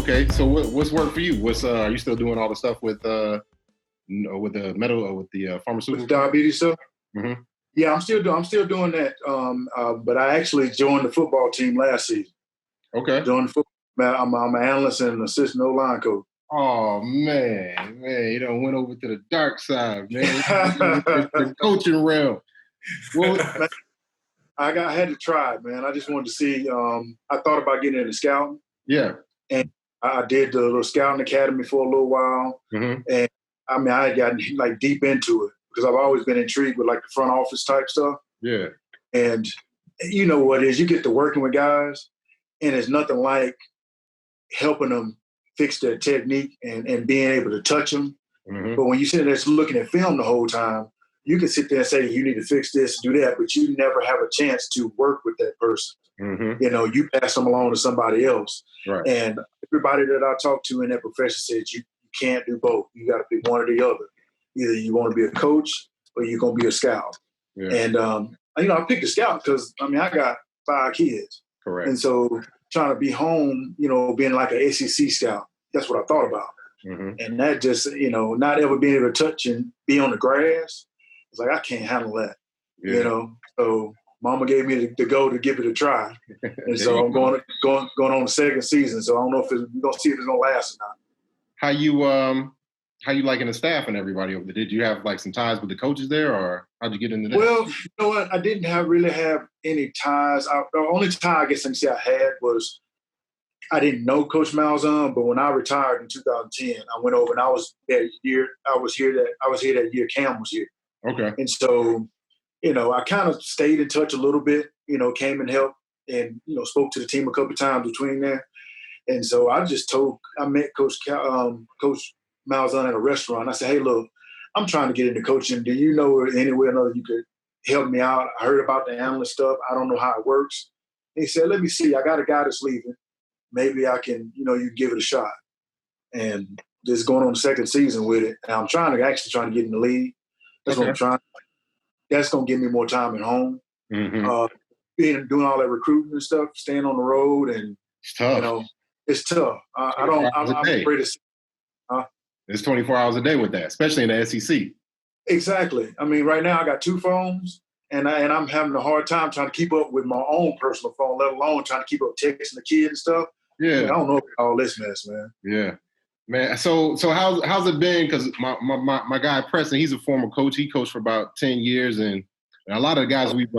Okay, so what's worked for you? What's are you still doing all the stuff with the pharmaceutical? With diabetes stuff? Mm-hmm. Yeah, I'm still doing that. But I actually joined the football team last season. Okay. Joined the football. I'm an analyst and assistant O-line coach. Oh man, you done went over to the dark side, man. The coaching realm. Well, man, I had to try it, man. I just wanted to see. I thought about getting into scouting. Yeah. And I did the little scouting academy for a little while. Mm-hmm. And I mean, I had gotten like deep into it because I've always been intrigued with like the front office type stuff. Yeah. And you know what it is, you get to working with guys and it's nothing like helping them fix their technique and being able to touch them. Mm-hmm. But when you sit there looking at film the whole time, you can sit there and say, you need to fix this, do that, but you never have a chance to work with that person. Mm-hmm. You know, you pass them along to somebody else. Right. And everybody that I talk to in that profession said you can't do both. You got to pick one or the other. Either you want to be a coach or you're going to be a scout. Yeah. And, I picked a scout because, I got 5 kids. Correct. And so trying to be home, being like an SEC scout, that's what I thought about. Mm-hmm. And that just, not ever being able to touch and be on the grass, it's like, I can't handle that, So Mama gave me the go to give it a try. And so I'm going on the second season. So I don't know if we're going to see if it's going to last or not. How you liking the staff and everybody over there? Did you have like some ties with the coaches there, or how'd you get into that? Well, you know what? I didn't really have any ties. The only tie I guess I can say I had was I didn't know Coach Malzahn, but when I retired in 2010, I went over and I was here that year Cam was here. Okay. And so, I kind of stayed in touch a little bit, came and helped and, spoke to the team a couple of times between there. And so I met Coach Malzahn at a restaurant. I said, hey, look, I'm trying to get into coaching. Do you know anywhere or another you could help me out? I heard about the analyst stuff. I don't know how it works. And he said, let me see. I got a guy that's leaving. Maybe I can, you give it a shot. And just going on the second season with it. And I'm trying to get in the league. That's what I'm trying. That's going to give me more time at home. Mm-hmm. Doing all that recruiting and stuff, staying on the road. And, it's tough. It's tough. I'm afraid to see. It's 24 hours a day with that, especially in the SEC. Exactly. Right now I got 2 phones, and I'm having a hard time trying to keep up with my own personal phone, let alone trying to keep up texting the kids and stuff. Yeah. I don't know about all this mess, man. Yeah. Man, so how's it been? Because my guy Preston, he's a former coach. He coached for about 10 years, and a lot of the guys we've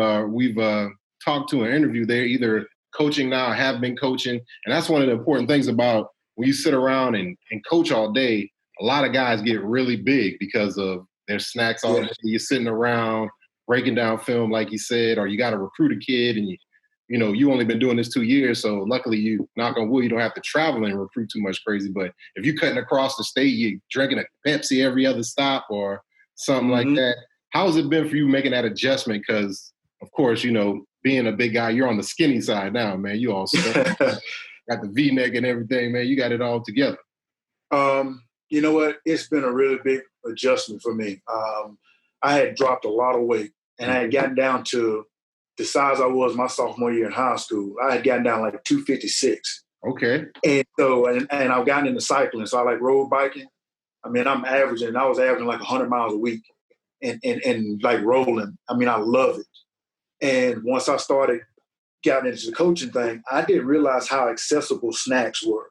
talked to and interviewed, they're either coaching now or have been coaching. And that's one of the important things about when you sit around and coach all day. A lot of guys get really big because of their snacks all day. You're sitting around breaking down film, like you said, or you got to recruit a kid, and you only been doing this 2 years. So luckily, you knock on wood, you don't have to travel and recruit too much crazy. But if you're cutting across the state, you're drinking a Pepsi every other stop or something like that. How has it been for you making that adjustment? Because of course, being a big guy, you're on the skinny side now, man. You all got the V-neck and everything, man. You got it all together. You know what? It's been a really big adjustment for me. I had dropped a lot of weight, and I had gotten down to the size I was my sophomore year in high school. I had gotten down like 256. Okay. And so, and I've gotten into cycling. So I like road biking. I was averaging like 100 miles a week and like rolling. I love it. And once I started getting into the coaching thing, I didn't realize how accessible snacks were.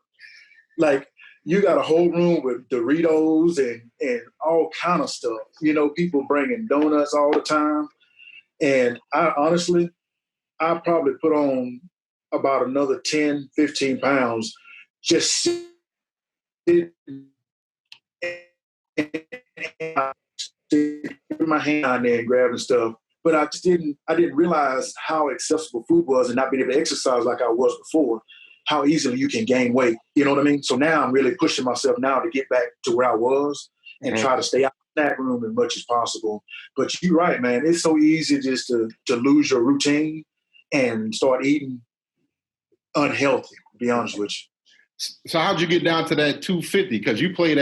Like, you got a whole room with Doritos and all kind of stuff. People bringing donuts all the time. And I probably put on about another 10, 15 pounds just sitting my hand on there and grabbing stuff. But I didn't realize how accessible food was and not being able to exercise like I was before. How easily you can gain weight. You know what I mean? So now I'm really pushing myself now to get back to where I was and try to stay out of the snack room as much as possible. But you're right, man. It's so easy just to lose your routine and start eating unhealthy, to be honest with you. So how'd you get down to that 250? Because you played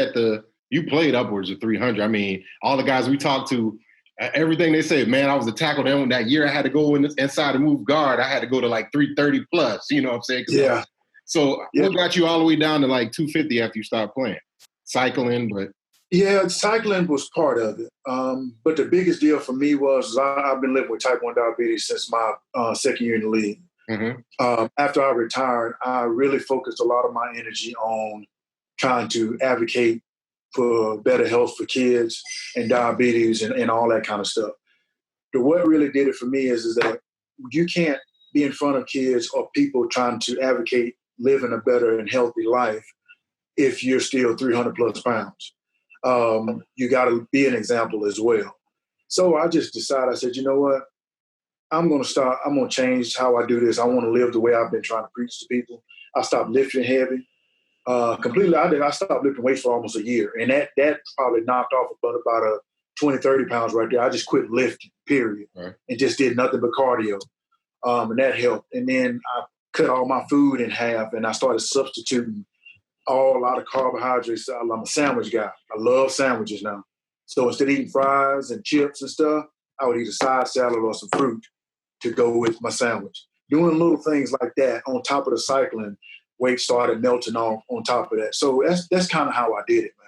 upwards of 300. All the guys we talked to, everything they say, man, I was a tackle. Then that year I had to go inside and move guard. I had to go to like 330 plus, you know what I'm saying? Yeah. So what got you all the way down to like 250 after you stopped playing? Cycling, but yeah, cycling was part of it. But the biggest deal for me was I've been living with type 1 diabetes since my second year in the league. mm-hmm. After I retired, I really focused a lot of my energy on trying to advocate for better health for kids and diabetes and all that kind of stuff. But what really did it for me is that you can't be in front of kids or people trying to advocate living a better and healthy life if you're still 300 plus pounds. You got to be an example as well. So I just decided, I said, you know what? I'm going to change how I do this. I want to live the way I've been trying to preach to people. I stopped lifting heavy. Completely, I stopped lifting weights for almost a year. And that probably knocked off about a 20, 30 pounds right there. I just quit lifting, period. Right. And just did nothing but cardio. And that helped. And then I cut all my food in half and I started substituting a lot of carbohydrates. I'm a sandwich guy. I love sandwiches now. So instead of eating fries and chips and stuff, I would eat a side salad or some fruit to go with my sandwich. Doing little things like that on top of the cycling, weight started melting off on top of that. So that's kind of how I did it, man.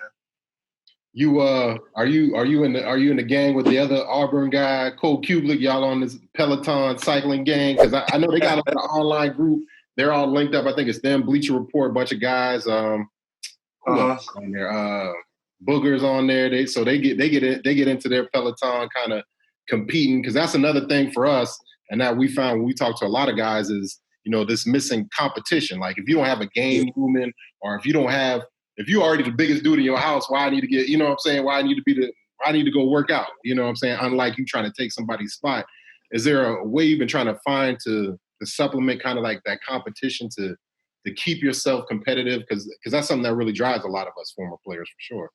You are you in the gang with the other Auburn guy, Cole Kublik? Y'all on this Peloton cycling gang? Because I know they got an online group. They're all linked up. I think it's them, Bleacher Report, a bunch of guys. On there, Booger's on there. They get into their Peloton kind of competing, because that's another thing for us. And that we found when we talk to a lot of guys is, this missing competition. Like if you don't have a game movement, or if you're already the biggest dude in your house, why I need to get, what I'm saying? Why I need to go work out, what I'm saying? Unlike you trying to take somebody's spot. Is there a way you've been trying to find to supplement kind of like that competition to keep yourself competitive? Because that's something that really drives a lot of us former players for sure.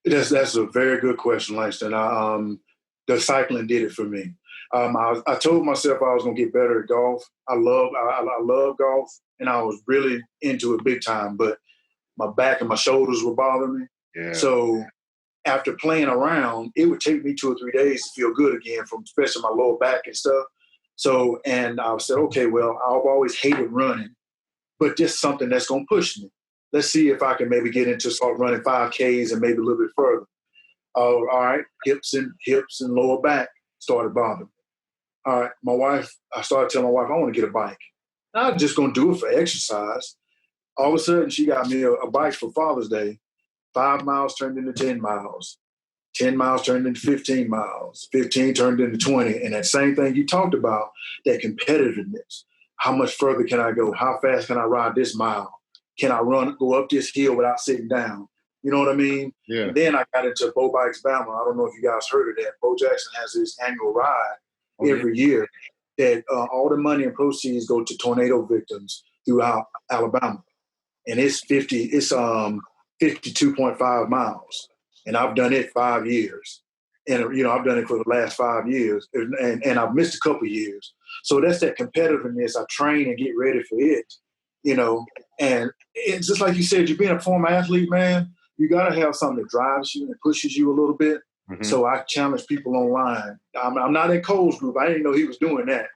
That's a very good question, Langston. The cycling did it for me. I told myself I was going to get better at golf. I love golf, and I was really into it big time, but my back and my shoulders were bothering me. Yeah. So after playing around, it would take me 2 or 3 days to feel good again, from especially my lower back and stuff. So, and I said, okay, well, I've always hated running, but just something that's going to push me. Let's see if I can maybe get into start running 5Ks and maybe a little bit further. All right, hips and lower back started bothering me. All right, I started telling my wife, I want to get a bike. I'm not just going to do it for exercise. All of a sudden, she got me a bike for Father's Day. 5 miles turned into 10 miles. 10 miles turned into 15 miles. 15 turned into 20. And that same thing you talked about, that competitiveness. How much further can I go? How fast can I ride this mile? Can I go up this hill without sitting down? You know what I mean? Yeah. And then I got into Bo Bikes Bama. I don't know if you guys heard of that. Bo Jackson has this annual ride every year that all the money and proceeds go to tornado victims throughout Alabama. And it's 52.5 miles. And I've done it 5 years. And, I've done it for the last 5 years. And I've missed a couple years. So that's that competitiveness. I train and get ready for it, And it's just like you said, you're being a former athlete, man. You got to have something that drives you and pushes you a little bit. Mm-hmm. So I challenge people online. I'm not in Cole's group. I didn't know he was doing that,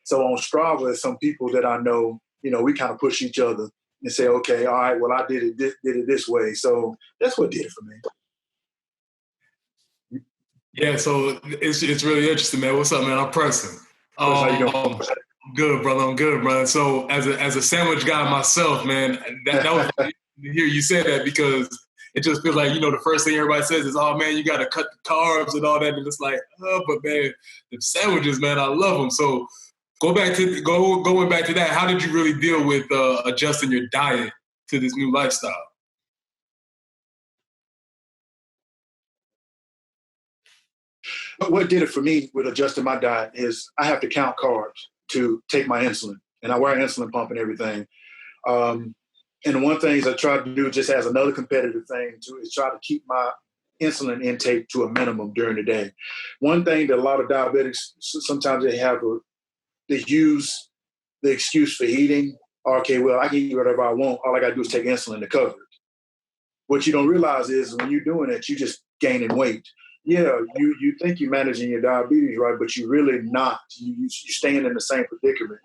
So on Strava, some people that I know, we kind of push each other and say, okay, all right, well, I did it this way. So that's what did it for me. Yeah, so it's really interesting, man. What's up, man? I'm Preston. How you doing? Good, brother. I'm good, brother. So as a sandwich guy myself, man, that was to hear you say that, because it just feels like, the first thing everybody says is, oh, man, you got to cut the carbs and all that. And it's like, oh, but, man, the sandwiches, man, I love them. So going back to that, how did you really deal with adjusting your diet to this new lifestyle? What did it for me with adjusting my diet is I have to count carbs to take my insulin, and I wear an insulin pump and everything. And one thing I try to do, just as another competitive thing too, is try to keep my insulin intake to a minimum during the day. One thing that a lot of diabetics, sometimes they use the excuse for eating. Okay, well, I can eat whatever I want. All I got to do is take insulin to cover it. What you don't realize is when you're doing it, you're just gaining weight. Yeah, you think you're managing your diabetes right, but you're really not. You're staying in the same predicament,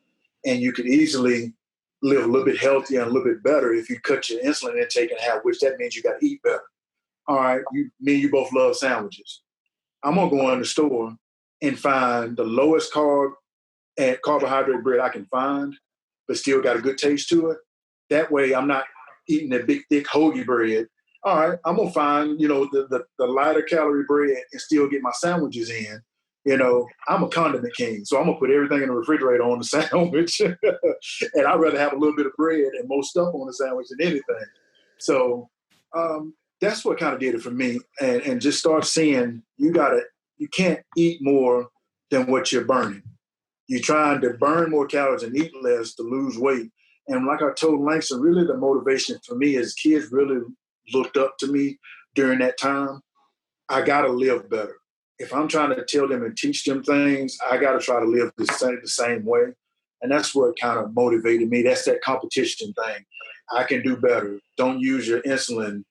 and you could easily live a little bit healthier and a little bit better if you cut your insulin intake in half, which that means you got to eat better. All right, me and you both love sandwiches. I'm going to go in the store and find the lowest carb and carbohydrate bread I can find, but still got a good taste to it. That way I'm not eating that big, thick hoagie bread. All right, I'm going to find, the lighter calorie bread and still get my sandwiches in. I'm a condiment king, so I'm going to put everything in the refrigerator on the sandwich. And I'd rather have a little bit of bread and more stuff on the sandwich than anything. So that's what kind of did it for me. And just start seeing you can't eat more than what you're burning. You're trying to burn more calories and eat less to lose weight. And like I told Langston, really the motivation for me is kids really looked up to me during that time. I got to live better. If I'm trying to tell them and teach them things, I got to try to live the same way. And that's what kind of motivated me. That's that competition thing. I can do better. Don't use your insulin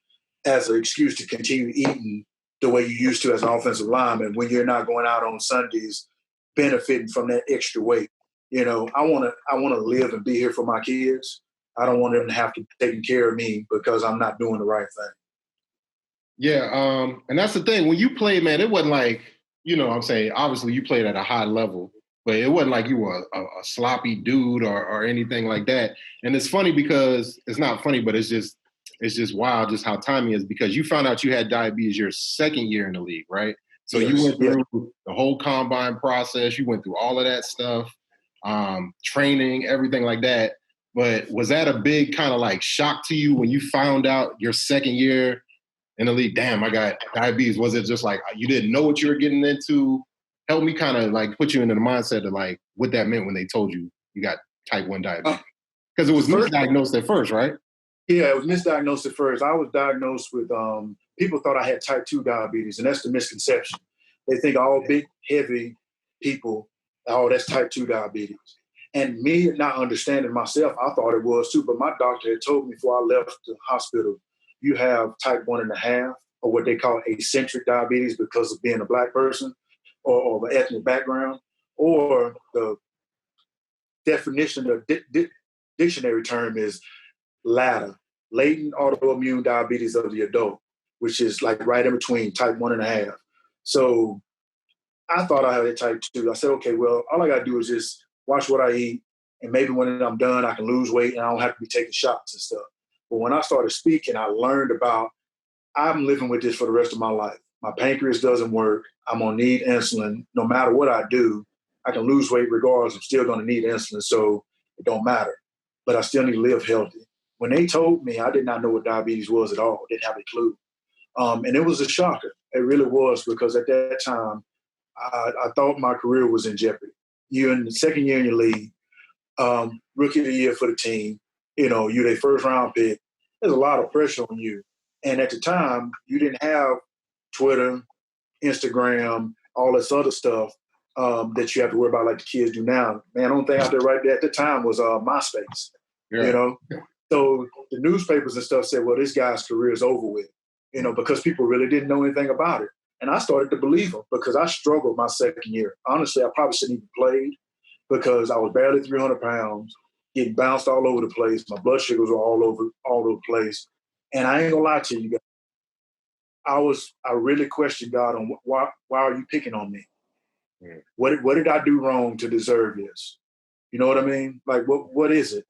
as an excuse to continue eating the way you used to as an offensive lineman when you're not going out on Sundays benefiting from that extra weight. I want to live and be here for my kids. I don't want them to have to be taking care of me because I'm not doing the right thing. Yeah, and that's the thing. When you played, man, it wasn't like, I'm saying, obviously you played at a high level, but it wasn't like you were a sloppy dude or anything like that. And it's funny because it's not funny, but it's just wild just how timing is, because you found out you had diabetes your second year in the league, right? So yes, you went through the whole combine process. You went through all of that stuff, training, everything like that. But was that a big kind of like shock to you when you found out your second year in the league, damn, I got diabetes? Was it just like you didn't know what you were getting into? Help me kind of like put you into the mindset of like what that meant when they told you you got type 1 diabetes. Because it was misdiagnosed at first, right? Yeah, it was misdiagnosed at first. I was diagnosed with, people thought I had type 2 diabetes, and that's the misconception. They think all big, heavy people, that's type 2 diabetes. And me not understanding myself, I thought it was too, but my doctor had told me before I left the hospital, you have type 1.5, or what they call eccentric diabetes because of being a Black person or the ethnic background, or the definition, the dictionary term is LADA, latent autoimmune diabetes of the adult, which is like right in between type 1.5. So I thought I had a type 2. I said, okay, well, all I got to do is just watch what I eat, and maybe when I'm done, I can lose weight and I don't have to be taking shots and stuff. But when I started speaking, I learned about I'm living with this for the rest of my life. My pancreas doesn't work. I'm going to need insulin. No matter what I do, I can lose weight regardless. I'm still going to need insulin, so it don't matter. But I still need to live healthy. When they told me, I did not know what diabetes was at all. Didn't have a clue. And it was a shocker. It really was, because at that time, I thought my career was in jeopardy. You're in the second year in your league, rookie of the year for the team. You're their first round pick. There's a lot of pressure on you. And at the time, you didn't have Twitter, Instagram, all this other stuff that you have to worry about like the kids do now. Man, the only thing out there right there at the time was MySpace. Yeah. So the newspapers and stuff said, well, this guy's career is over with, because people really didn't know anything about it. And I started to believe them because I struggled my second year. Honestly, I probably shouldn't even played because I was barely 300 pounds, getting bounced all over the place. My blood sugars were all over the place. And I ain't gonna lie to you guys. I really questioned God on why are you picking on me? Yeah. What did I do wrong to deserve this? You know what I mean? Like, what is it?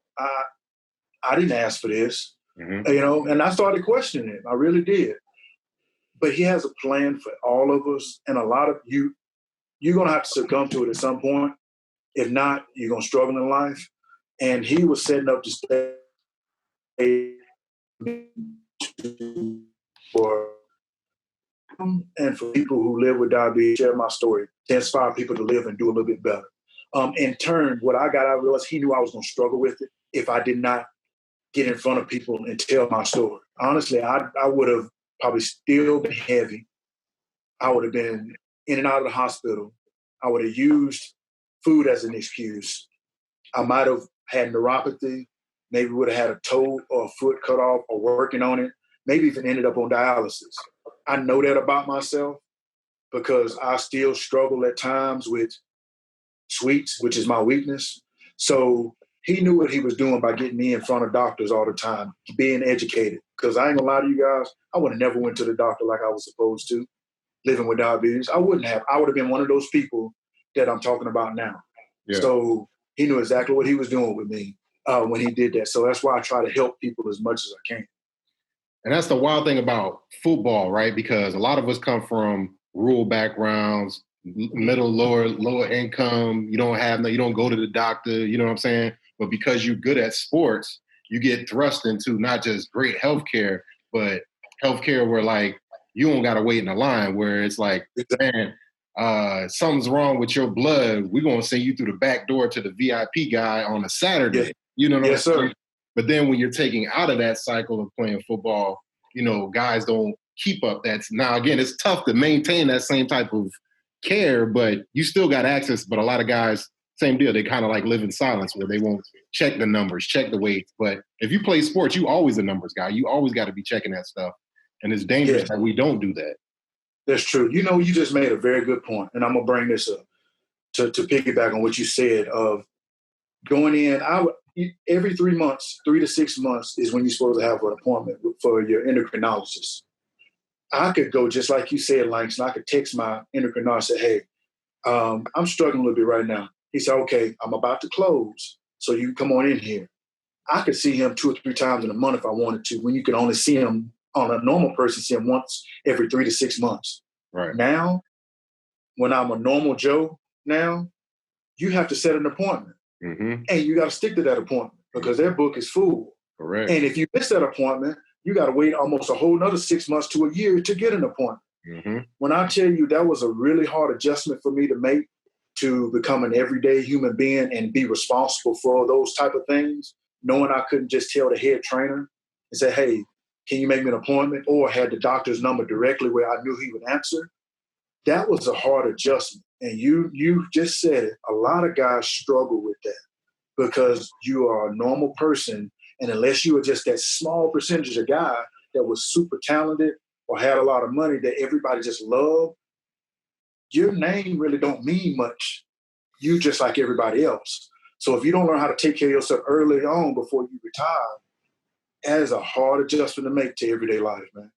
I didn't ask for this, and I started questioning him. I really did. But he has a plan for all of us, and a lot of you're going to have to succumb to it at some point. If not, you're going to struggle in life. And he was setting up to stay for and for people who live with diabetes, share my story, to inspire people to live and do a little bit better. In turn, what I realized he knew I was going to struggle with it if I did not get in front of people and tell my story. Honestly, I would have probably still been heavy. I would have been in and out of the hospital. I would have used food as an excuse. I might have had neuropathy, maybe would have had a toe or a foot cut off or working on it, maybe even ended up on dialysis. I know that about myself because I still struggle at times with sweets, which is my weakness. So he knew what he was doing by getting me in front of doctors all the time, being educated. Because I ain't gonna lie to you guys, I would have never went to the doctor like I was supposed to, living with diabetes. I wouldn't have. I would have been one of those people that I'm talking about now. Yeah. So he knew exactly what he was doing with me when he did that. So that's why I try to help people as much as I can. And that's the wild thing about football, right? Because a lot of us come from rural backgrounds, middle, lower income. You don't go to the doctor, you know what I'm saying? But because you're good at sports, you get thrust into not just great healthcare, but healthcare where like you don't gotta wait in the line, where it's like, man, something's wrong with your blood. We're gonna send you through the back door to the VIP guy on a Saturday. Yeah. You know what I'm saying? Sir. But then when you're taking out of that cycle of playing football, you know, guys don't keep up that. Now, again, it's tough to maintain that same type of care, but you still got access. But a lot of guys, same deal. They kind of like live in silence where they won't check the numbers, check the weights. But if you play sports, you always a numbers guy. You always got to be checking that stuff. And it's dangerous that we don't do that. That's true. You know, you just made a very good point, and I'm going to bring this up to piggyback on what you said of going in. Every 3 months, 3 to 6 months is when you're supposed to have an appointment for your endocrinologist. I could go just like you said, Langston. I could text my endocrinologist and say, hey, I'm struggling a little bit right now. He said, okay, I'm about to close, so you come on in here. I could see him 2 or 3 times in a month if I wanted to, when you could only see him on a normal person, see him once every 3 to 6 months. Right. Now, when I'm a normal Joe now, you have to set an appointment. Mm-hmm. And you got to stick to that appointment because their book is full. Correct. And if you miss that appointment, you got to wait almost a whole nother 6 months to a year to get an appointment. Mm-hmm. When I tell you that was a really hard adjustment for me to make to become an everyday human being and be responsible for those type of things, knowing I couldn't just tell the head trainer and say, hey, can you make me an appointment? Or had the doctor's number directly where I knew he would answer. That was a hard adjustment. And you just said it. A lot of guys struggle with that because you are a normal person. And unless you were just that small percentage of guy that was super talented or had a lot of money that everybody just loved, your name really don't mean much. You just like everybody else. So if you don't learn how to take care of yourself early on before you retire, that is a hard adjustment to make to everyday life, man.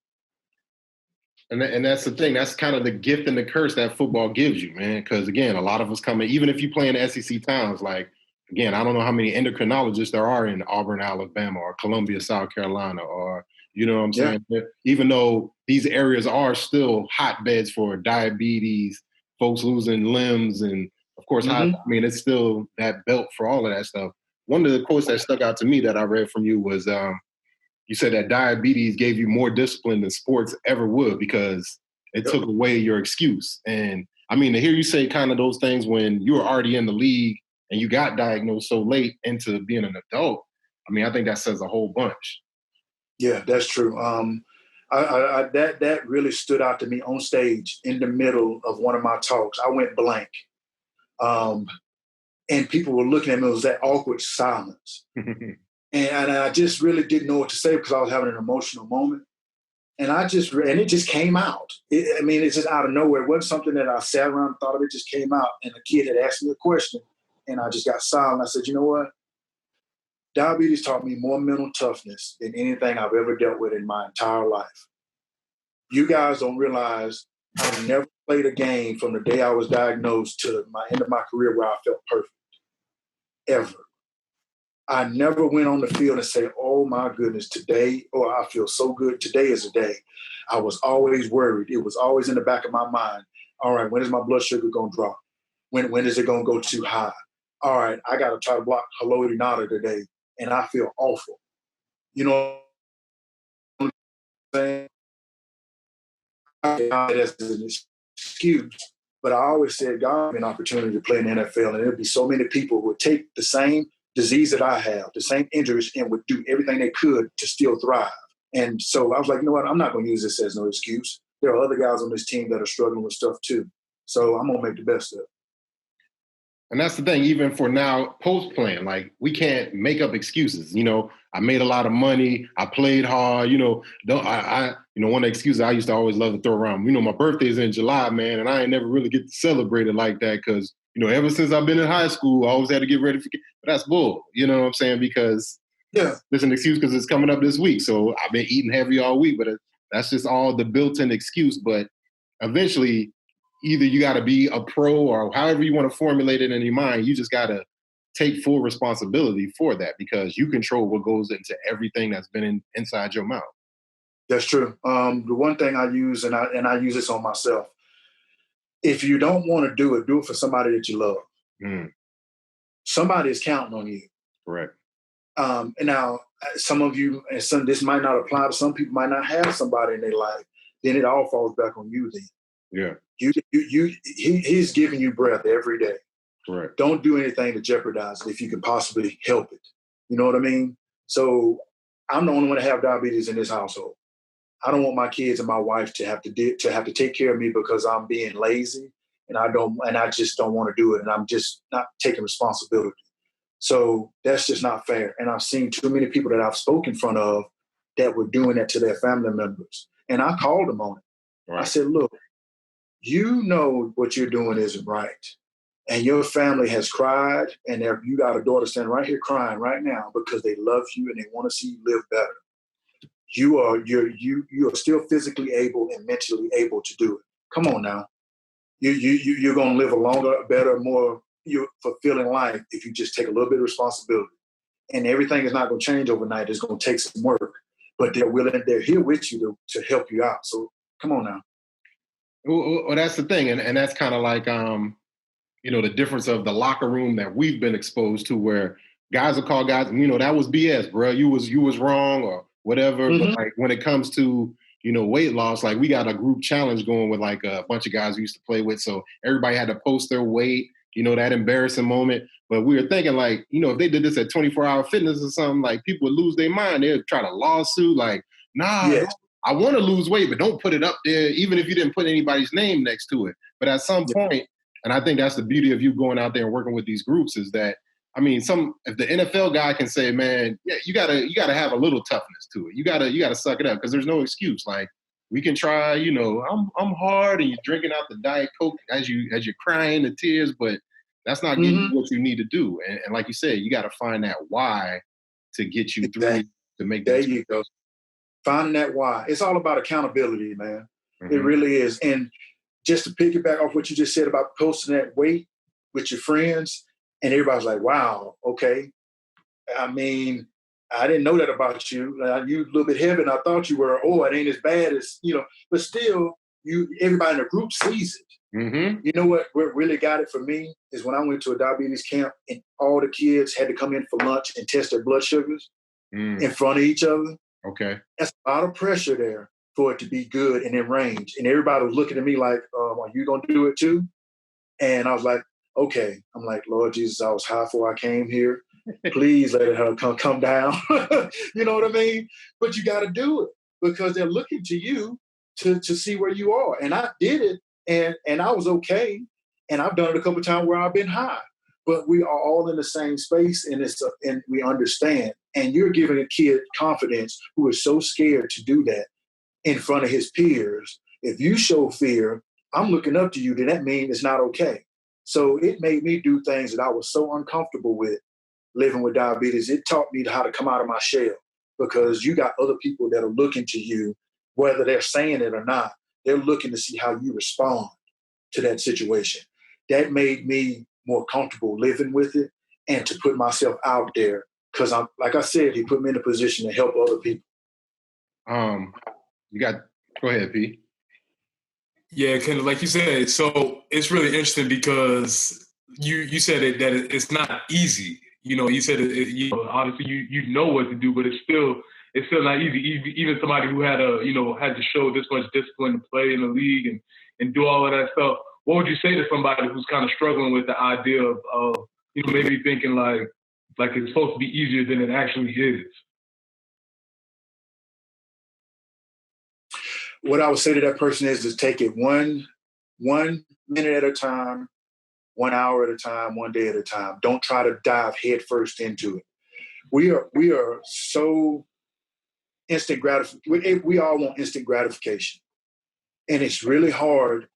And that's the thing. That's kind of the gift and the curse that football gives you, man. Because, again, a lot of us come in, even if you play in the SEC towns, like, again, I don't know how many endocrinologists there are in Auburn, Alabama, or Columbia, South Carolina, or, you know what I'm saying? Yeah. Even though these areas are still hotbeds for diabetes, folks losing limbs, and, of course, it's still that belt for all of that stuff. One of the quotes that stuck out to me that I read from you was, you said that diabetes gave you more discipline than sports ever would because it took away your excuse. And I mean, to hear you say kind of those things when you were already in the league and you got diagnosed so late into being an adult, I mean, I think that says a whole bunch. Yeah, that's true. That really stood out to me on stage in the middle of one of my talks. I went blank. And people were looking at me. It was that awkward silence. And I just really didn't know what to say because I was having an emotional moment. And it just came out. It's just out of nowhere. It wasn't something that I sat around and thought of. It just came out. And a kid had asked me a question, and I just got silent. I said, you know what? Diabetes taught me more mental toughness than anything I've ever dealt with in my entire life. You guys don't realize I've never played a game from the day I was diagnosed to my end of my career where I felt perfect, ever. I never went on the field and say, oh my goodness, today, I feel so good. Today is a day. I was always worried. It was always in the back of my mind. All right, when is my blood sugar going to drop? When is it going to go too high? All right, I got to try to block hallucinata nada today, and I feel awful. You know what I'm saying? That's an excuse. But I always said, God, an opportunity to play in the NFL, and there'd be so many people who would take the same disease that I have, the same injuries, and would do everything they could to still thrive. And so I was like, you know what? I'm not going to use this as no excuse. There are other guys on this team that are struggling with stuff too. So I'm going to make the best of it. And that's the thing, even for now, post-playing, like we can't make up excuses. You know, I made a lot of money. I played hard. One of the excuses I used to always love to throw around, my birthday's in July, man, and I ain't never really get to celebrate it like that because, ever since I've been in high school, I always had to get ready for. But that's bull. You know what I'm saying? Because there's an excuse because it's coming up this week. So I've been eating heavy all week, but that's just all the built-in excuse. But eventually, either you got to be a pro or however you want to formulate it in your mind, you just got to take full responsibility for that because you control what goes into everything that's been inside your mouth. That's true. The one thing I use, and I use this on myself, if you don't want to do it for somebody that you love. Somebody is counting on you. Correct. And now, some of you, and this might not apply to some people, might not have somebody in their life. Then it all falls back on you. Then, he's giving you breath every day. Correct. Don't do anything to jeopardize it if you can possibly help it. You know what I mean? So, I'm the only one to have diabetes in this household. I don't want my kids and my wife to have to take care of me because I'm being lazy and I just don't want to do it, and I'm just not taking responsibility. So that's just not fair. And I've seen too many people that I've spoken in front of that were doing that to their family members. And I called them on it. Right. I said, look, you know what you're doing isn't right. And your family has cried, and you got a daughter standing right here crying right now because they love you and they want to see you live better. You are still physically able and mentally able to do it. Come on now. You're going to live a longer, better, more fulfilling life if you just take a little bit of responsibility. And everything is not going to change overnight. It's going to take some work, but they're here with you to help you out. So come on now. Well, that's the thing. And that's kind of like, the difference of the locker room that we've been exposed to where guys will call guys, that was BS, bro. You was wrong or whatever. Mm-hmm. But like when it comes to, weight loss, like we got a group challenge going with like a bunch of guys we used to play with. So everybody had to post their weight, that embarrassing moment. But we were thinking like, if they did this at 24-hour fitness or something, like people would lose their mind. They'd try to lawsuit like, I want to lose weight, but don't put it up there, even if you didn't put anybody's name next to it. But at some point, and I think that's the beauty of you going out there and working with these groups is that, if the NFL guy can say, man, you gotta have a little toughness to it. You gotta suck it up because there's no excuse. Like we can try, I'm hard and you're drinking out the Diet Coke as you're crying the tears, but that's not getting you what you need to do. And like you said, you got to find that why to get you through to make that. There you go. Finding that why. It's all about accountability, man. Mm-hmm. It really is. And just to piggyback off what you just said about posting that weight with your friends, and everybody's like, wow, okay. I didn't know that about you. You a little bit heavy, and I thought you were, it ain't as bad as, but still, everybody in the group sees it. Mm-hmm. You know what really got it for me is when I went to a diabetes camp and all the kids had to come in for lunch and test their blood sugars in front of each other. Okay. That's a lot of pressure there for it to be good and in range. And everybody was looking at me like, are you going to do it too? And I was like, okay. I'm like, Lord Jesus, I was high before I came here. Please let it come down. You know what I mean? But you got to do it because they're looking to you to see where you are. And I did it and I was okay. And I've done it a couple of times where I've been high. But we are all in the same space and we understand. And you're giving a kid confidence who is so scared to do that in front of his peers. If you show fear, I'm looking up to you, then that means it's not okay. So it made me do things that I was so uncomfortable with living with diabetes. It taught me how to come out of my shell because you got other people that are looking to you, whether they're saying it or not. They're looking to see how you respond to that situation. That made me more comfortable living with it and to put myself out there because, like I said, he put me in a position to help other people. Go ahead, P. Yeah, Kendall, like you said, so it's really interesting because you said that it's not easy. You said obviously you know what to do, but it's still not easy. Even somebody who had to show this much discipline to play in the league and do all of that stuff. What would you say to somebody who's kind of struggling with the idea of maybe thinking like it's supposed to be easier than it actually is? What I would say to that person is take it one minute at a time, 1 hour at a time, 1 day at a time. Don't try to dive headfirst into it. We are so instant gratification. We all want instant gratification. And it's really hard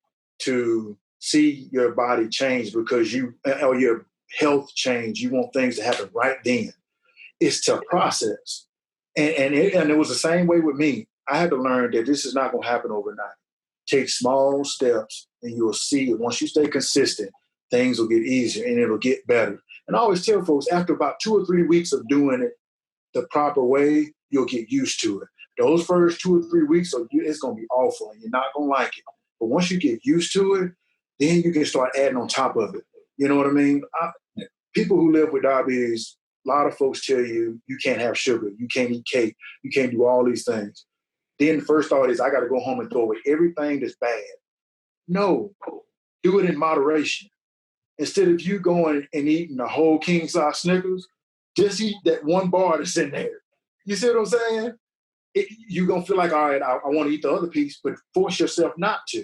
to see your body change because or your health change. You want things to happen right then. It's to process. And it was the same way with me. I had to learn that this is not going to happen overnight. Take small steps and you'll see it. Once you stay consistent, things will get easier and it'll get better. And I always tell folks, after about 2 or 3 weeks of doing it the proper way, you'll get used to it. Those first 2 or 3 weeks, it's going to be awful and you're not going to like it. But once you get used to it, then you can start adding on top of it. You know what I mean? People who live with diabetes, a lot of folks tell you can't have sugar, you can't eat cake, you can't do all these things. Then the first thought is, I got to go home and throw away everything that's bad. No, do it in moderation. Instead of you going and eating a whole king-size Snickers, just eat that one bar that's in there. You see what I'm saying? You're going to feel like, all right, I want to eat the other piece, but force yourself not to.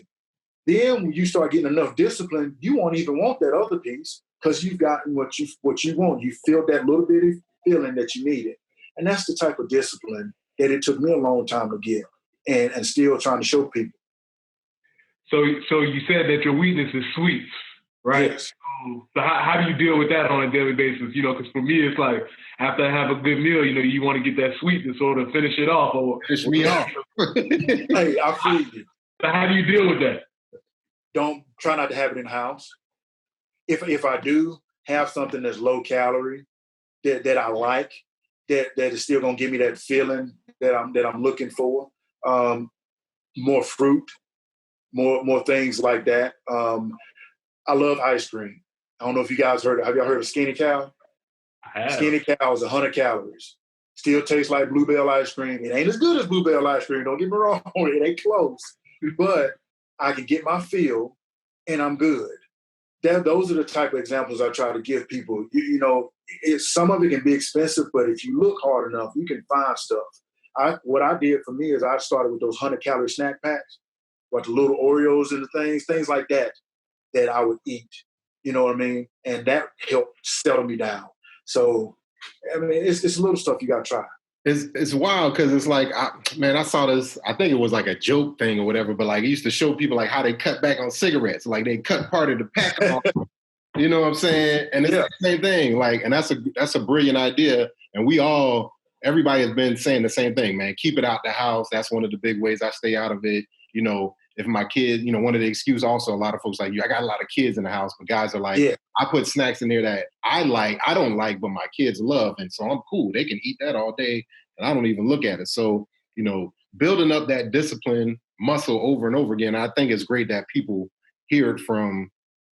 Then when you start getting enough discipline, you won't even want that other piece because you've gotten what you want. You feel that little bitty feeling that you needed. And that's the type of discipline that it took me a long time to get and still trying to show people. So you said that your weakness is sweets, right? Yes. So how do you deal with that on a daily basis? You know, because for me, it's like after I have a good meal, you know, you want to get that sweet to sort of finish it off. Or Finish me off. Hey, I feel you. So how do you deal with that? Don't try not to have it in the house. If I do have something that's low calorie that I like, that is still gonna give me that feeling that I'm looking for. More fruit, more things like that. I love ice cream. I don't know if you guys have y'all heard of Skinny Cow? I have. Skinny Cow is 100 calories. Still tastes like Bluebell ice cream. It ain't as good as Bluebell ice cream. Don't get me wrong. It ain't close. But I can get my fill and I'm good. Those are the type of examples I try to give people. You know, some of it can be expensive, but if you look hard enough, you can find stuff. What I did for me is I started with those 100-calorie snack packs, like the little Oreos and the things like that I would eat. You know what I mean? And that helped settle me down. So, I mean, it's little stuff you got to try. It's wild because it's like, I saw this, I think it was like a joke thing or whatever, but like it used to show people like how they cut back on cigarettes. Like they cut part of the pack off. You know what I'm saying? And it's the same thing. Like, and that's a brilliant idea. And everybody has been saying the same thing, man. Keep it out the house. That's one of the big ways I stay out of it. You know, if my kid, you know, one of the excuses also, a lot of folks like you, I got a lot of kids in the house, but guys are like, I put snacks in there that I don't like, but my kids love. And so I'm cool. They can eat that all day and I don't even look at it. So, you know, building up that discipline muscle over and over again, I think it's great that people hear it from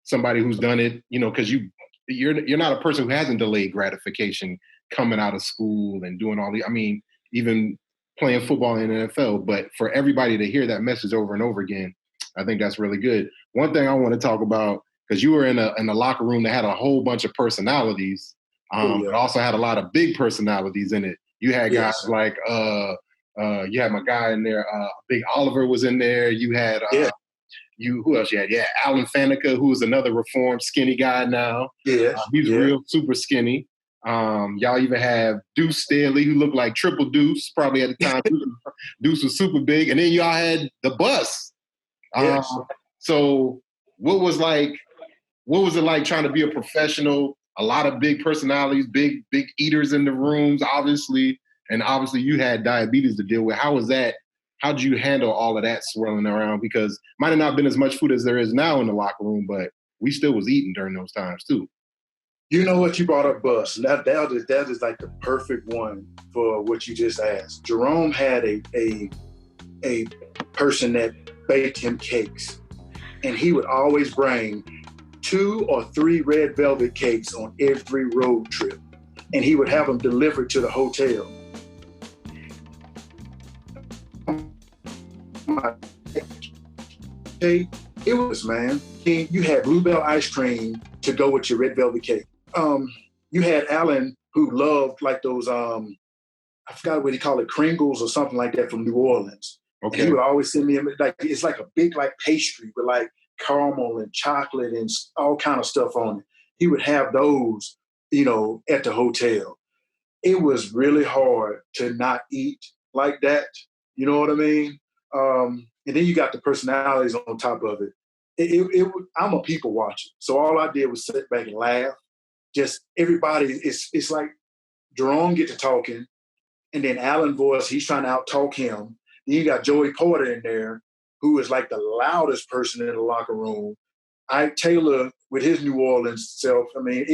somebody who's done it, you know, because you're not a person who hasn't delayed gratification coming out of school and doing all even playing football in the NFL, but for everybody to hear that message over and over again, I think that's really good. One thing I want to talk about, because you were in a locker room that had a whole bunch of personalities, but also had a lot of big personalities in it. You had guys like, you had my guy in there, Big Oliver was in there. You had, who else you had? Yeah, Alan Faneca, who is another reformed skinny guy now. He's real super skinny. Y'all even have Deuce Staley, who looked like Triple Deuce, probably at the time. Deuce was super big. And then y'all had the bus. So what was it like trying to be a professional? A lot of big personalities, big eaters in the rooms, obviously. And obviously you had diabetes to deal with. How was that? How did you handle all of that swirling around? Because might have not been as much food as there is now in the locker room, but we still was eating during those times too. You know what? You brought up bus. That is like the perfect one for what you just asked. Jerome had a person that baked him cakes, and he would always bring 2 or 3 red velvet cakes on every road trip, and he would have them delivered to the hotel. It was, man. You had Bluebell ice cream to go with your red velvet cake. You had Alan, who loved like those, I forgot what he called it, Kringles or something like that from New Orleans. Okay. And he would always send me, like, it's like a big like pastry with like caramel and chocolate and all kind of stuff on it. He would have those, you know, at the hotel. It was really hard to not eat like that. You know what I mean? And then you got the personalities on top of it. I'm a people watcher. So all I did was sit back and laugh. Just everybody, it's like Jerome get to talking, and then Alan Voice, he's trying to out-talk him. Then you got Joey Porter in there, who is like the loudest person in the locker room. Ike Taylor with his New Orleans self. I mean,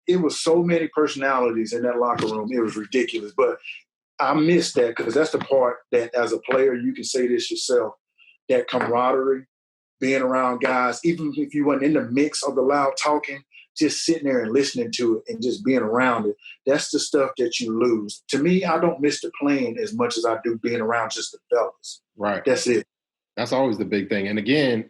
it was so many personalities in that locker room. It was ridiculous. But I miss that because that's the part that as a player, you can say this yourself, that camaraderie, being around guys, even if you weren't in the mix of the loud talking, just sitting there and listening to it and just being around it. That's the stuff that you lose. To me, I don't miss the playing as much as I do being around just the fellas. Right. That's it. That's always the big thing. And again,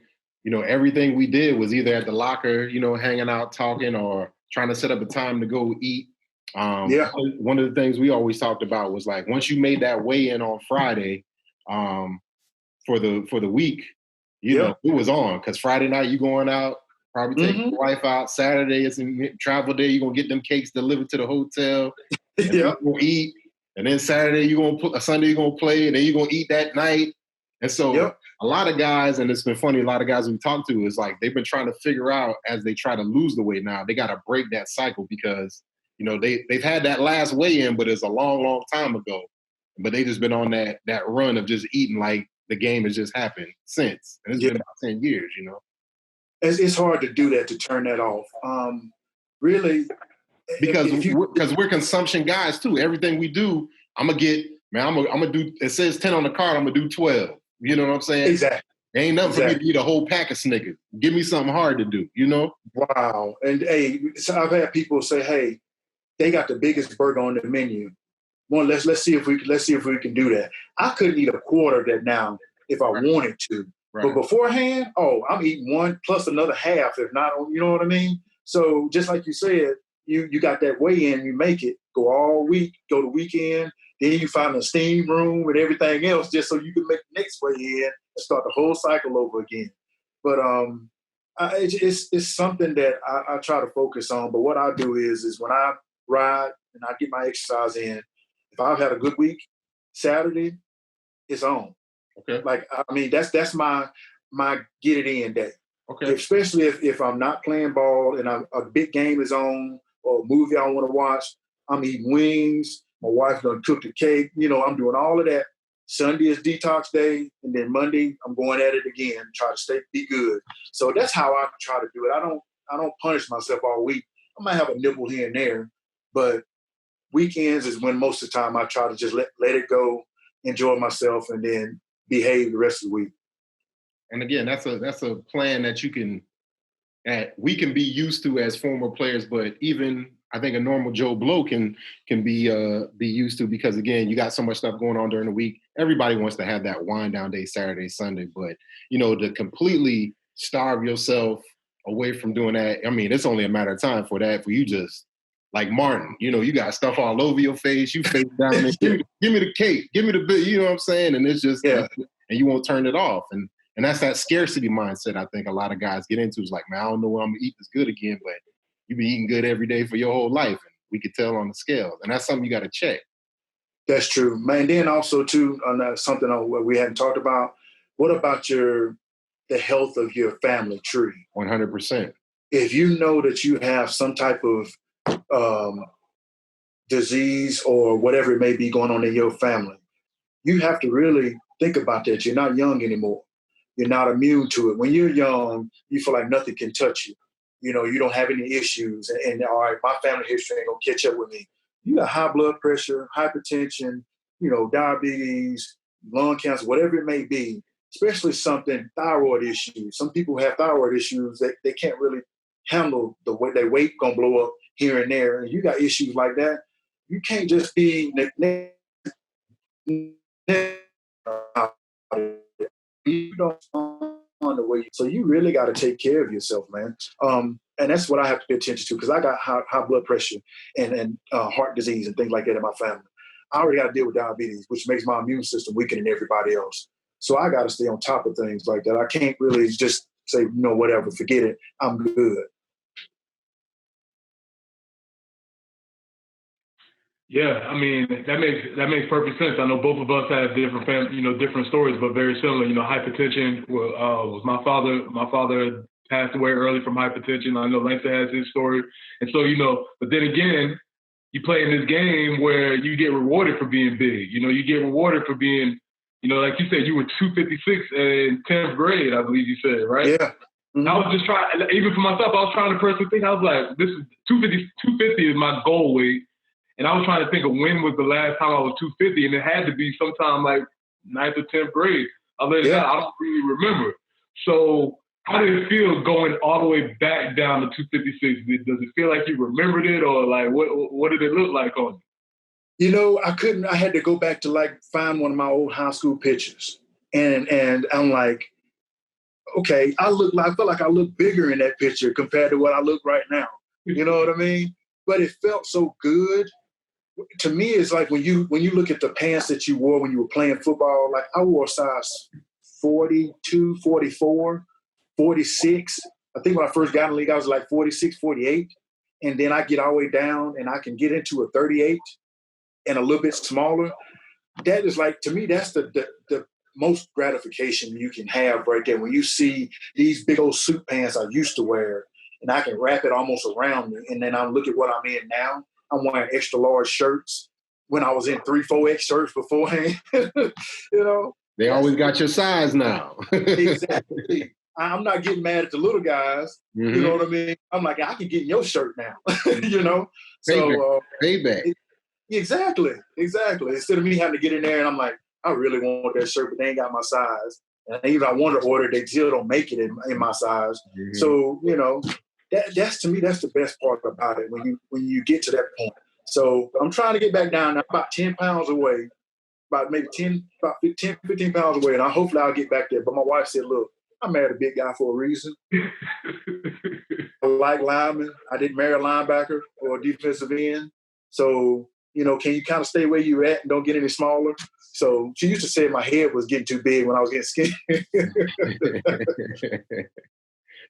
everything we did was either at the locker, hanging out, talking, or trying to set up a time to go eat. One of the things we always talked about was like, once you made that weigh-in on Friday for the week, it was on. Because Friday night you going out, probably take your wife out. Saturday it's in travel day. You're going to get them cakes delivered to the hotel. You're going to eat. And then Sunday you're going to play, and then you're going to eat that night. And so a lot of guys, and it's been funny, a lot of guys we talked to is like they've been trying to figure out as they try to lose the weight now, they got to break that cycle because, they've had that last weigh-in, but it's a long, long time ago. But they just been on that run of just eating like the game has just happened since. And it's been about 10 years, It's hard to do that, to turn that off. Really. Because we're consumption guys too. Everything we do, I'm going to do, it says 10 on the card, I'm going to do 12. You know what I'm saying? Exactly. Ain't nothing for me to eat a whole pack of Snickers. Give me something hard to do, Wow. And so I've had people say, hey, they got the biggest burger on the menu. Well, let's see if we can do that. I couldn't eat a quarter of that now if I wanted to. Right. But beforehand, I'm eating one plus another half, if not, you know what I mean? So just like you said, you got that weigh-in, you make it, go all week, go the weekend, then you find a steam room and everything else just so you can make the next weigh-in and start the whole cycle over again. But it's something that I try to focus on. But what I do is when I ride and I get my exercise in, if I've had a good week, Saturday, it's on. Okay. Like, I mean, that's my get it in day. Okay. Especially if I'm not playing ball and a big game is on or a movie I want to watch, I'm eating wings. My wife's gonna cook the cake. I'm doing all of that. Sunday is detox day, and then Monday I'm going at it again, try to be good. So that's how I try to do it. I don't punish myself all week. I might have a nibble here and there, but weekends is when most of the time I try to just let it go, enjoy myself, and then behave the rest of the week. And again, that's a plan that we can be used to as former players, but even I think a normal Joe Blow can be used to, because again, you got so much stuff going on during the week. Everybody wants to have that wind down day, Saturday, Sunday, but to completely starve yourself away from doing that, I mean, it's only a matter of time for you just like Martin, you got stuff all over your face, you face down and give me the cake, give me the bit, you know what I'm saying? And it's just, and you won't turn it off. And that's that scarcity mindset I think a lot of guys get into. Is like, man, I don't know when I'm gonna eat this good again, but you've been eating good every day for your whole life. And we could tell on the scale. And that's something you got to check. That's true, man. Then also too, something we hadn't talked about, what about the health of your family tree? 100%. If you know that you have some type of disease or whatever it may be going on in your family, you have to really think about that. You're not young anymore. You're not immune to it. When you're young, you feel like nothing can touch you. You don't have any issues. And all right, my family history ain't going to catch up with me. You got high blood pressure, hypertension, diabetes, lung cancer, whatever it may be, especially thyroid issues. Some people have thyroid issues that they can't really handle the way their weight going to blow up here and there. And you got issues like that. You can't just be you don't on the way. So you really got to take care of yourself, man. And that's what I have to pay attention to, because I got high blood pressure and heart disease and things like that in my family. I already got to deal with diabetes, which makes my immune system weaker than everybody else. So I got to stay on top of things like that. I can't really just say, whatever, forget it, I'm good. Yeah, I mean that makes perfect sense. I know both of us have different stories, but very similar. Hypertension was my father. My father passed away early from hypertension. I know Langston has his story, and so But then again, you play in this game where you get rewarded for being big. You get rewarded for being, like you said, you were 256 in 10th grade, I believe you said, right? Yeah. Mm-hmm. I was just trying, even for myself, I was trying to personally think. I was like, this is 250 is my goal weight. And I was trying to think of when was the last time I was 250, and it had to be sometime like 9th or 10th grade. Other than that, I don't really remember. So how did it feel going all the way back down to 256? Does it feel like you remembered it, or like what did it look like on you? I had to go back to find one of my old high school pictures. And I'm like, okay, I felt like I look bigger in that picture compared to what I look right now. You know what I mean? But it felt so good. To me, it's like when you look at the pants that you wore when you were playing football, like I wore a size 42, 44, 46. I think when I first got in the league, I was like 46, 48. And then I get all the way down and I can get into a 38 and a little bit smaller. That is to me, that's the most gratification you can have right there. When you see these big old suit pants I used to wear and I can wrap it almost around me. And then I look at what I'm in now. I'm wearing extra large shirts when I was in 3-4X shirts beforehand. They always got your size now. Exactly. I'm not getting mad at the little guys. Mm-hmm. You know what I mean? I'm like, I can get in your shirt now. So payback. Exactly. Instead of me having to get in there and I'm like, I really want that shirt, but they ain't got my size. And even I want to order, they still don't make it in my size. Mm-hmm. So that's to me, that's the best part about it when you get to that point. So I'm trying to get back down now, about 10 pounds away, about 15 pounds away, and hopefully I'll get back there. But my wife said, look, I married a big guy for a reason. I like linemen. I didn't marry a linebacker or a defensive end. So, can you kind of stay where you're at and don't get any smaller? So she used to say my head was getting too big when I was getting skinny.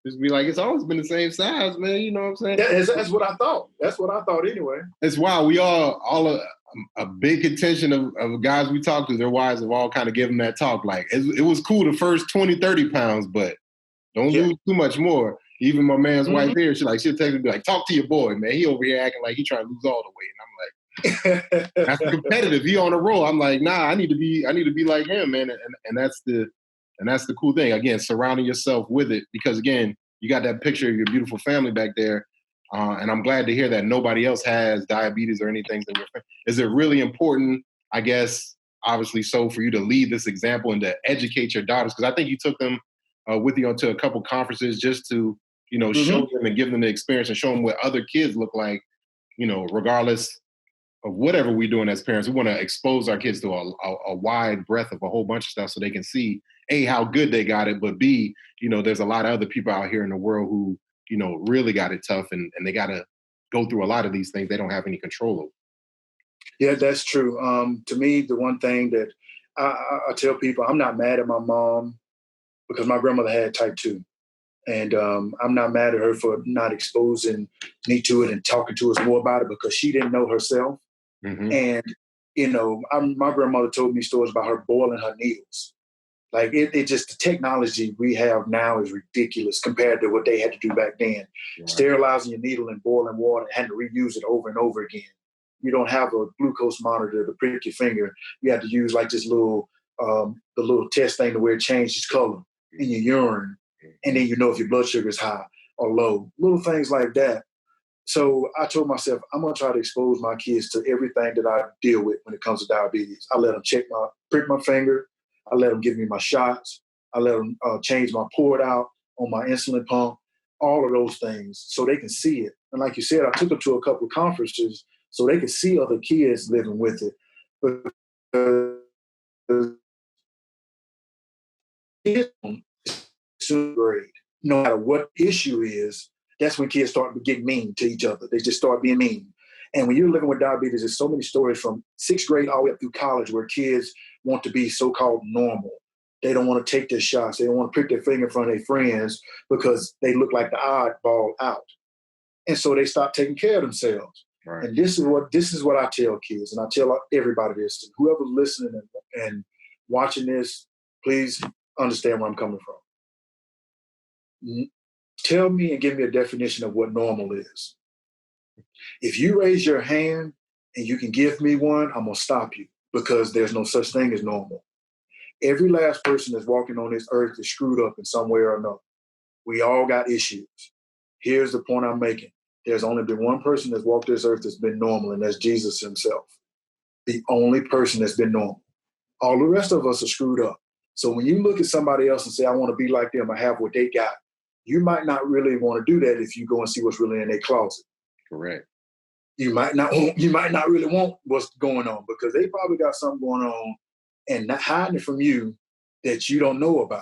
Just be like, it's always been the same size, man. You know what I'm saying? That's what I thought. That's what I thought anyway. It's wild. We all a big contention of guys we talk to, their wives have all kind of given that talk. Like, it was cool the first 20, 30 pounds, but don't lose too much more. Even my man's wife here, she'll text me and be like, talk to your boy, man. He over here acting like he trying to lose all the weight. And I'm like, that's competitive. He on a roll. I'm like, nah, I need to be like him, man. And that's the cool thing. Again, surrounding yourself with it, because again, you got that picture of your beautiful family back there. And I'm glad to hear that nobody else has diabetes or anything. Is it really important, I guess, obviously so, for you to lead this example and to educate your daughters? Because I think you took them with you to a couple conferences just to, show them and give them the experience and show them what other kids look like, regardless of whatever we're doing as parents. We want to expose our kids to a wide breadth of a whole bunch of stuff so they can see, A, how good they got it, but B, there's a lot of other people out here in the world who, really got it tough and they got to go through a lot of these things they don't have any control over. Yeah, that's true. To me, the one thing that I tell people, I'm not mad at my mom because my grandmother had type 2. And I'm not mad at her for not exposing me to it and talking to us more about it because she didn't know herself. Mm-hmm. And, my grandmother told me stories about her boiling her needles. Like it just, the technology we have now is ridiculous compared to what they had to do back then. Right. Sterilizing your needle in boiling water and having to reuse it over and over again. You don't have a glucose monitor to prick your finger. You have to use this little, the little test thing to where it changes color in your urine. And then if your blood sugar is high or low, little things like that. So I told myself, I'm going to try to expose my kids to everything that I deal with when it comes to diabetes. I let them prick my finger. I let them give me my shots. I let them change my port out on my insulin pump, all of those things so they can see it. And like you said, I took them to a couple of conferences so they could see other kids living with it. But grade, no matter what issue is, that's when kids start getting mean to each other. They just start being mean. And when you're living with diabetes, there's so many stories from 6th grade all the way up through college where kids want to be so-called normal. They don't want to take their shots. They don't want to prick their finger in front of their friends because they look like the oddball out. And so they stop taking care of themselves. Right. And this is what I tell kids, and I tell everybody this. Whoever listening and watching this, please understand where I'm coming from. Tell me and give me a definition of what normal is. If you raise your hand and you can give me one, I'm gonna stop you, because there's no such thing as normal. Every last person that's walking on this earth is screwed up in some way or another. We all got issues. Here's the point I'm making. There's only been one person that's walked this earth that's been normal, and that's Jesus himself. The only person that's been normal. All the rest of us are screwed up. So when you look at somebody else and say, I want to be like them, I have what they got, you might not really want to do that if you go and see what's really in their closet. Correct. You might not really want what's going on, because they probably got something going on and not hiding it from you that you don't know about.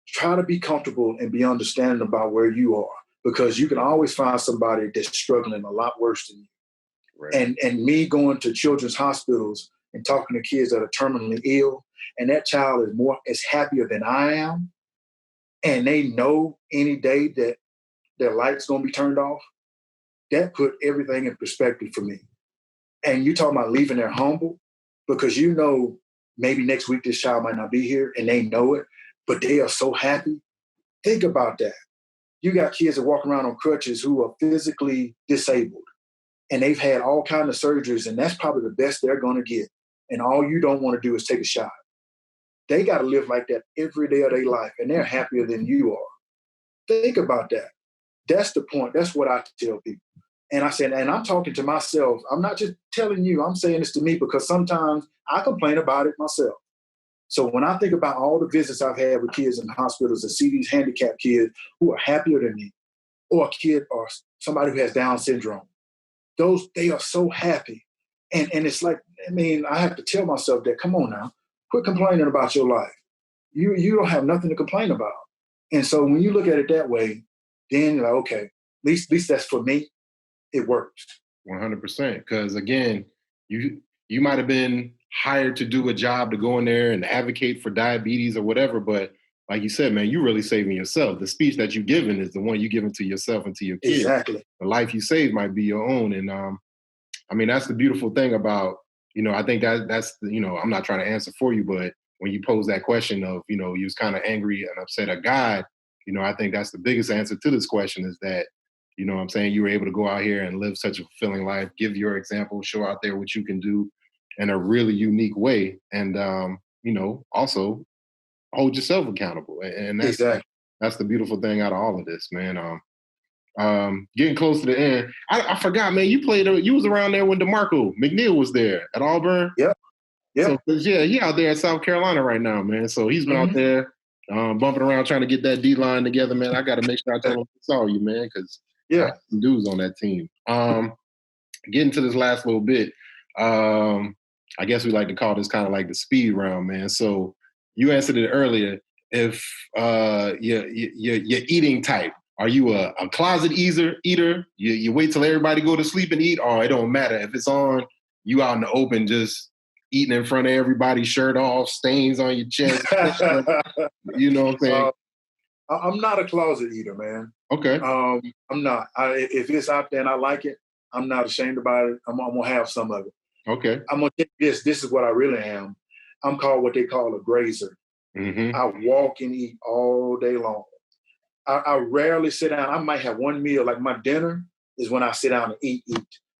Try to be comfortable and be understanding about where you are, because you can always find somebody that's struggling a lot worse than you. Right. And me going to children's hospitals and talking to kids that are terminally ill, and that child is happier than I am, and they know any day that their light's gonna be turned off, that put everything in perspective for me. And you talking about leaving there humble, because you know maybe next week this child might not be here, and they know it, but they are so happy. Think about that. You got kids that walk around on crutches who are physically disabled, and they've had all kinds of surgeries, and that's probably the best they're going to get. And all you don't want to do is take a shot. They got to live like that every day of their life, and they're happier than you are. Think about that. That's the point. That's what I tell people. And I said, and I'm talking to myself. I'm not just telling you. I'm saying this to me because sometimes I complain about it myself. So when I think about all the visits I've had with kids in hospitals and see these handicapped kids who are happier than me, or a kid or somebody who has Down syndrome, they are so happy. And it's like, I mean, I have to tell myself that, come on now, quit complaining about your life. You don't have nothing to complain about. And so when you look at it that way, then you're like, okay, at least that's for me. It works. 100%. Because again, you might have been hired to do a job to go in there and advocate for diabetes or whatever, but like you said, man, you're really saving yourself. The speech that you're giving is the one you're giving to yourself and to your kids. Exactly. The life you save might be your own. And I mean, that's the beautiful thing about, I think that's, I'm not trying to answer for you, but when you pose that question of, you was kind of angry and upset at God, I think that's the biggest answer to this question is that, what I'm saying, you were able to go out here and live such a fulfilling life, give your example, show out there what you can do in a really unique way. And, also hold yourself accountable. And that's, exactly. That's the beautiful thing out of all of this, man. Getting close to the end, I forgot, man, you was around there when DeMarco McNeil was there at Auburn. Yeah. So, he out there at South Carolina right now, man. So he's been out there bumping around trying to get that D-line together, man. I got to make sure I tell him I saw you, man, because some dudes on that team. Getting to this last little bit, I guess we like to call this kind of like the speed round, man. So you answered it earlier. If you're eating type, are you a closet eater? You wait till everybody go to sleep and eat, or it don't matter if it's on, you out in the open just eating in front of everybody, shirt off, stains on your chest. You know what I'm saying? I'm not a closet eater, man. Okay. I'm not. If it's out there and I like it, I'm not ashamed about it. I'm gonna have some of it. Okay. I'm gonna take this. This is what I really am. I'm called what they call a grazer. Mm-hmm. I walk and eat all day long. I rarely sit down. I might have one meal. Like my dinner is when I sit down and eat.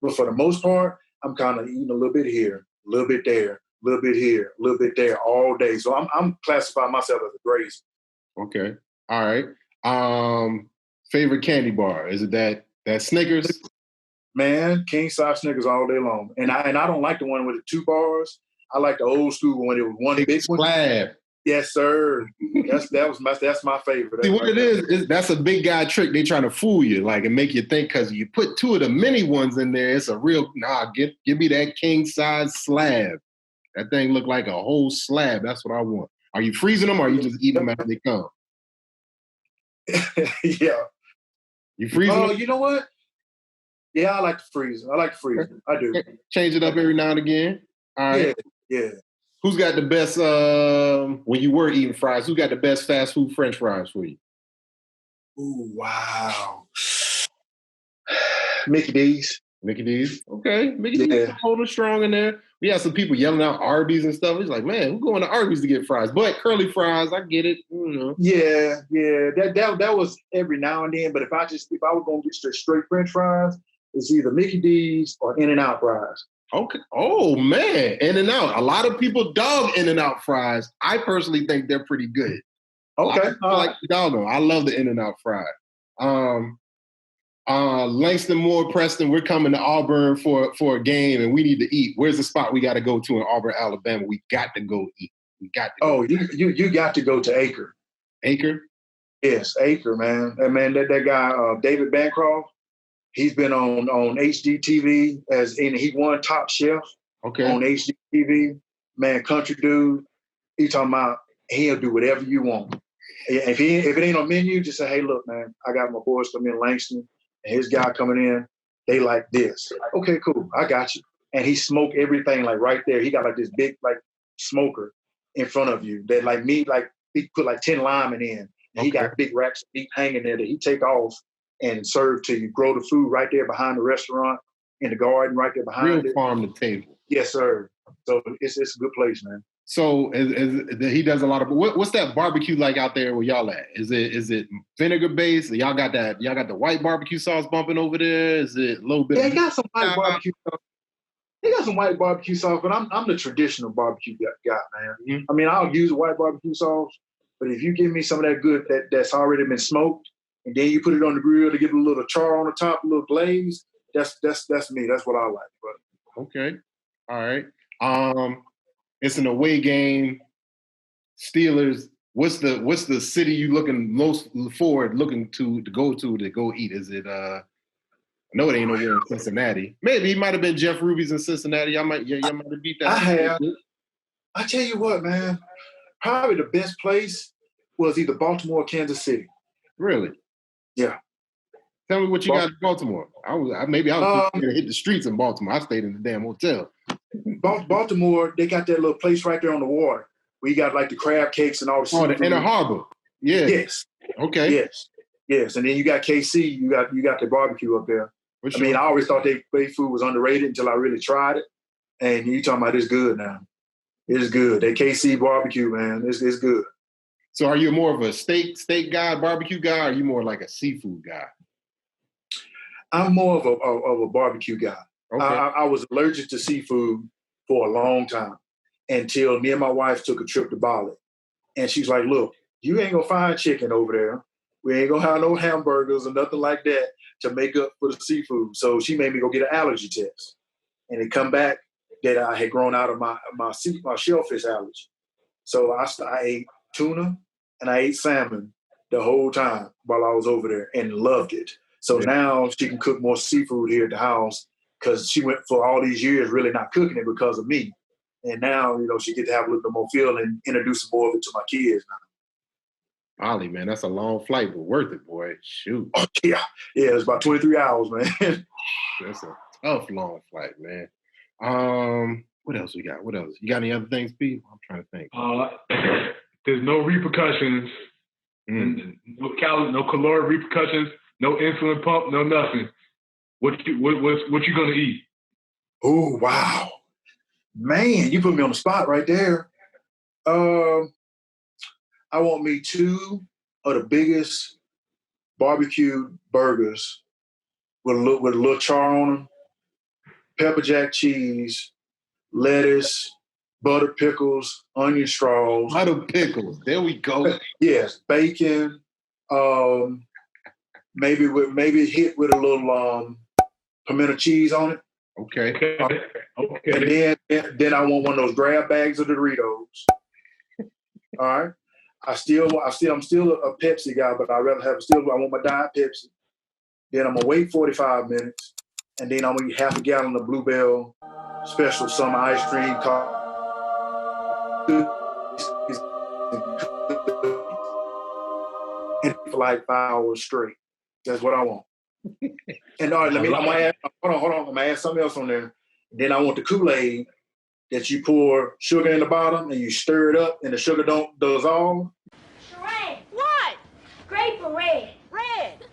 But for the most part, I'm kind of eating a little bit here, a little bit there, a little bit here, a little bit there all day. So I'm classifying myself as a grazer. Okay. All right. Favorite candy bar? Is it that Snickers? Man, king size Snickers all day long. And I don't like the one with the 2 bars. I like the old school one. It was one big one. Slab. Yes, sir. That's my favorite. See, what it is that's a big guy trick. They trying to fool you, like, and make you think because you put 2 of the mini ones in there, it's a real, give me that king size slab. That thing look like a whole slab. That's what I want. Are you freezing them or are you just eating them as they come? Yeah. You freezing them? Oh, you know what? Yeah, I like to freeze. I do. Change it up every now and again. All right. Yeah. Who's got the best, when you were eating fries, who got the best fast food French fries for you? Ooh, wow. Mickey D's. Mickey D's. Okay. Mickey D's Yeah. holding strong in there. We had some people yelling out Arby's and stuff. He's like, man, we're going to Arby's to get fries. But curly fries, I get it. You know. Yeah. That was every now and then. But if I was gonna get straight French fries, it's either Mickey D's or In-N-Out fries. Okay. Oh man, In-N-Out. A lot of people dog In-N-Out fries. I personally think they're pretty good. Okay. I like the dog them. I love the In-N-Out fry. Langston Moore, Preston, we're coming to Auburn for a game and we need to eat. Where's the spot we got to go to in Auburn, Alabama? We got to go eat. We got to go. You got to go to Acre. Acre? Yes, Acre, man. That guy, David Bancroft, he's been on HGTV and he won Top Chef on HGTV. Man, country dude. He talking about he'll do whatever you want. If it ain't on menu, just say, hey, look, man, I got my boys coming in Langston and his guy coming in. They like this. Okay, cool. I got you. And he smoked everything like right there. He got like this big like smoker in front of you that like meat, like he put like 10 linemen in. And he got big racks of meat hanging there that he take off and serve to you. Grow the food right there behind the restaurant in the garden right there behind it. Real farm to table. Yes, sir. So it's a good place, man. So he does a lot of. What's that barbecue like out there where y'all at? Is it vinegar based? Y'all got the white barbecue sauce bumping over there? Is it a little bit? Yeah, they got some white barbecue sauce. They got some white barbecue sauce, but I'm the traditional barbecue guy, man. Mm-hmm. I mean, I'll use white barbecue sauce, but if you give me some of that good that's already been smoked, and then you put it on the grill to get a little char on the top, a little glaze, that's me. That's what I like, brother. Okay, all right. It's an away game. Steelers. What's the city you looking most forward to go eat? Is it? I know it ain't nowhere in Cincinnati. Maybe it might have been Jeff Ruby's in Cincinnati. Y'all might have beat that. I have. I tell you what, man. Probably the best place was either Baltimore or Kansas City. Really? Yeah. Tell me what you got in Baltimore. I was gonna hit the streets in Baltimore. I stayed in the damn hotel. Baltimore, they got that little place right there on the water where you got like the crab cakes and all the seafood. The Inner Harbor. Yeah. Yes. Okay. Yes. And then you got KC, you got the barbecue up there. Sure. I mean, I always thought their food was underrated until I really tried it. And you talking about it's good now. It's good. That KC barbecue, man, it's good. So are you more of a steak guy, barbecue guy, or are you more like a seafood guy? I'm more of a barbecue guy. Okay. I was allergic to seafood for a long time until me and my wife took a trip to Bali. And she's like, look, you ain't going to find chicken over there. We ain't going to have no hamburgers or nothing like that to make up for the seafood. So she made me go get an allergy test. And it come back that I had grown out of my shellfish allergy. So I ate tuna and I ate salmon the whole time while I was over there and loved it. So now she can cook more seafood here at the house because she went for all these years really not cooking it because of me. And now, she get to have a little bit more feel and introduce more of it to my kids now. Ollie, man, that's a long flight, but worth it, boy. Shoot. Oh, yeah. Yeah, it's about 23 hours, man. That's a tough, long flight, man. What else we got? What else? You got any other things, Pete? I'm trying to think. There's no repercussions. No caloric repercussions. No insulin pump. No nothing. What you gonna eat? Oh wow, man! You put me on the spot right there. I want me 2 of the biggest barbecue burgers with a little char on them, pepper jack cheese, lettuce, butter pickles, onion straws. Butter pickles. There we go. Yes, bacon. Maybe hit with a little pimento cheese on it. Okay. And then I want one of those grab bags of Doritos. All right. I'm still a Pepsi guy, but I want my Diet Pepsi. Then I'm gonna wait 45 minutes, and then I'm gonna eat half a gallon of Bluebell special summer ice cream. And for like 5 hours straight. That's what I want. And all right, I'm gonna add something else on there. Then I want the Kool-Aid that you pour sugar in the bottom and you stir it up and the sugar don't dissolve. Sheree! What? Grape or red? Red.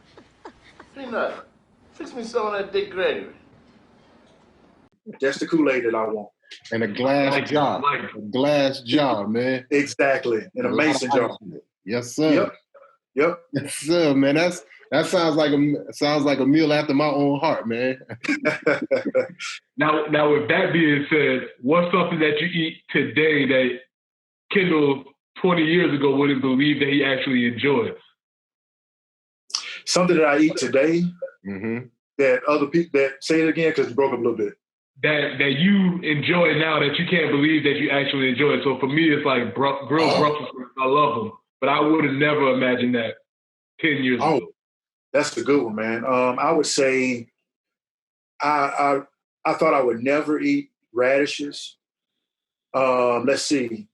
Peanut, fix me some of that Dick Gregory. Just the Kool-Aid that I want. And a glass jar. A glass jar, man. Exactly. In a mason jar. Yes, sir. Yep. Yes, sir, man. That sounds like a meal after my own heart, man. Now, with that being said, what's something that you eat today that Kendall 20 years ago wouldn't believe that he actually enjoys? Something that I eat today that other people say it again because you broke up a little bit. That you enjoy now that you can't believe that you actually enjoy it. So for me, it's like grilled Brussels sprouts. I love them, but I would have never imagined that 10 years ago. That's a good one, man. I would say I thought I would never eat radishes. Let's see.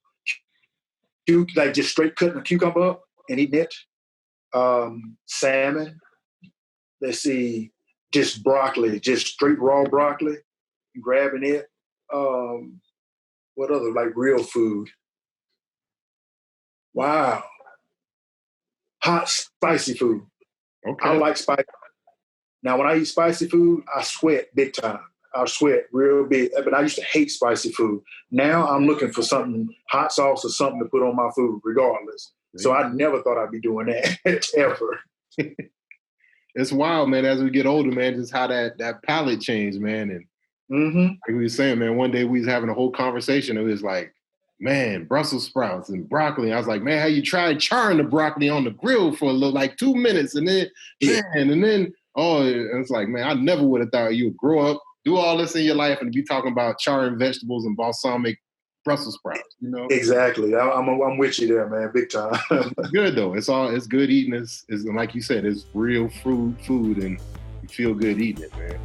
Like just straight cutting a cucumber up and eating it. Salmon. Let's see. Just broccoli, just straight raw broccoli. Grabbing it. What other, like real food? Wow. Hot, spicy food. Okay. I like spicy. Now, when I eat spicy food, I sweat big time. I sweat real big. But I used to hate spicy food. Now I'm looking for something, hot sauce or something to put on my food, regardless. So I never thought I'd be doing that, ever. It's wild, man, as we get older, man, just how that palate changed, man. And like we were saying, man, one day we was having a whole conversation. It was like, man, Brussels sprouts and broccoli. I was like, man, how you tried charring the broccoli on the grill for a little, like 2 minutes, and then, it's like, man, I never would have thought you would grow up, do all this in your life, and be talking about charring vegetables and balsamic Brussels sprouts. You know, exactly. I'm with you there, man, big time. It's good though. It's good eating. It's like you said, it's real food, and you feel good eating it, man.